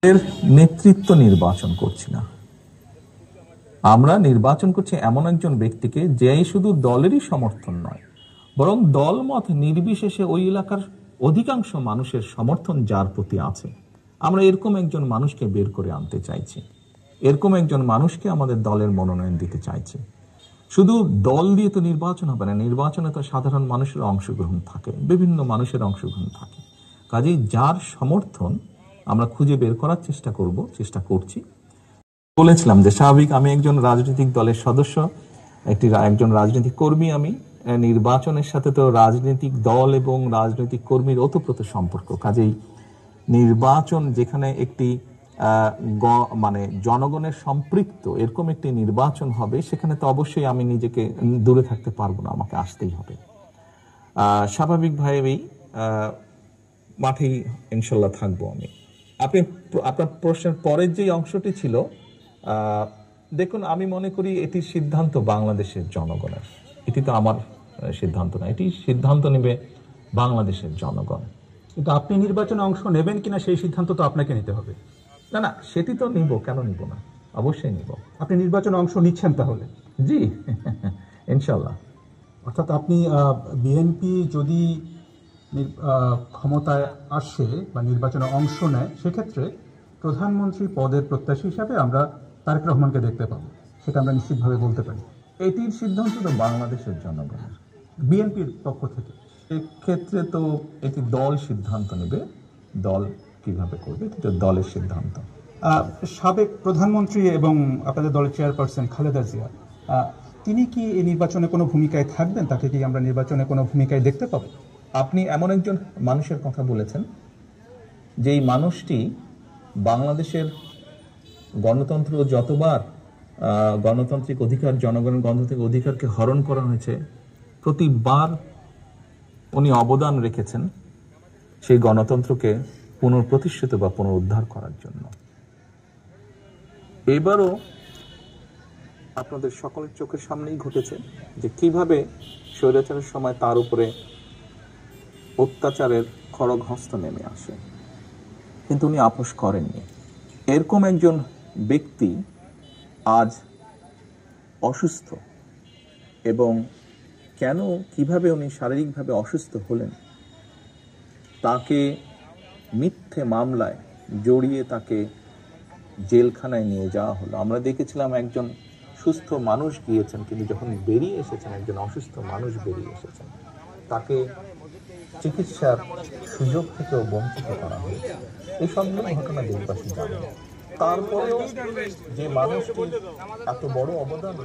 এর নেতৃত্ব নির্বাচন করছি না, আমরা নির্বাচন করছি এমন একজন ব্যক্তিকে যে শুধু দলেরই সমর্থন নয়, বরং দলমত নির্বিশেষে ওই এলাকার অধিকাংশ মানুষের সমর্থন যার প্রতি আছে, আমরা এরকম একজন মানুষকে বের করে আনতে চাইছি। এরকম একজন মানুষকে আমাদের দলের মনোনয়ন দিতে চাইছি। শুধু দল দিয়ে তো নির্বাচন হবে না, নির্বাচনে তো সাধারণ মানুষের অংশগ্রহণ থাকে, বিভিন্ন মানুষের অংশগ্রহণ থাকে। কাজেই যার সমর্থন আমরা খুঁজে বের করার চেষ্টা করছি। বলেছিলাম যে স্বাভাবিক, আমি একজন রাজনৈতিক দলের সদস্য, একজন রাজনৈতিক কর্মী। আমি নির্বাচনের সাথে তো রাজনৈতিক দল এবং রাজনৈতিক কর্মীর ওতপ্রোত সম্পর্ক। কাজেই নির্বাচন যেখানে একটি মানে জনগণের সম্পৃক্ত এরকম একটি নির্বাচন হবে, সেখানে তো অবশ্যই আমি নিজেকে দূরে থাকতে পারবো না, আমাকে আসতেই হবে। স্বাভাবিকভাবেই মাঠেই ইনশাল্লাহ থাকবো আমি। আপনার প্রশ্নের পরের যে অংশটি ছিল, দেখুন, আমি মনে করি এটির সিদ্ধান্ত বাংলাদেশের জনগণের। এটি তো আমার সিদ্ধান্ত না, এটি সিদ্ধান্ত নেবে বাংলাদেশের জনগণ। কিন্তু আপনি নির্বাচনে অংশ নেবেন কিনা সেই সিদ্ধান্ত তো আপনাকে নিতে হবে। না, সেটি তো নিব, কেন নিব না, অবশ্যই নিব। আপনি নির্বাচনে অংশ নিচ্ছেন তাহলে? জি, ইনশাল্লাহ। অর্থাৎ আপনি বিএনপি যদি ক্ষমতায় আসে বা নির্বাচনে অংশ নেয়, সেক্ষেত্রে প্রধানমন্ত্রী পদের প্রত্যাশী হিসাবে আমরা তারেক রহমানকে দেখতে পাবো, সেটা আমরা নিশ্চিতভাবে বলতে পারি। এটির সিদ্ধান্ত তো বাংলাদেশের জনগণের, বিএনপির পক্ষ থেকে। এক্ষেত্রে তো এটি দল সিদ্ধান্ত নেবে, দল কিভাবে করবে এটি তো দলের সিদ্ধান্ত। সাবেক প্রধানমন্ত্রী এবং আপনাদের দলের চেয়ারপারসন খালেদা জিয়া, তিনি কি এই নির্বাচনে কোনো ভূমিকায় থাকবেন? তাকে কি আমরা নির্বাচনে কোনো ভূমিকায় দেখতে পাবো? আপনি এমন একজন মানুষের কথা বলেছেন, যেই মানুষটি বাংলাদেশের গণতন্ত্র যতবার গণতান্ত্রিক অধিকার, জনগণের গণতান্ত্রিক অধিকারকে হরণ করা হয়েছে, প্রতিবার উনি অবদান রেখেছেন সেই গণতন্ত্রকে পুনঃপ্রতিষ্ঠিত বা পুনরুদ্ধার করার জন্য। এবারও আপনাদের সকলের চোখের সামনেই ঘটেছে যে কিভাবে স্বৈরাচারের সময় তার উপরে অত্যাচারের খড়গহস্ত নেমে আসে, কিন্তু উনি আপোষ করেননি। এরকম একজন ব্যক্তি আজ অসুস্থ, এবং কেন, কিভাবে উনি শারীরিকভাবে অসুস্থ হলেন, তাকে মিথ্যে মামলায় জড়িয়ে তাকে জেলখানায় নিয়ে যাওয়া হলো। আমরা দেখেছিলাম একজন সুস্থ মানুষ গিয়েছেন, কিন্তু যখন বেরিয়ে এসেছেন, একজন অসুস্থ মানুষ বেরিয়ে এসেছেন, তাকে চিকিৎসার সুযোগ থেকেও বঞ্চিত করা হয়েছে। এই সবগুলো ঘটনা দেশবাসী জানে। তারপরেও যে মানুষটি এত বড় অবদান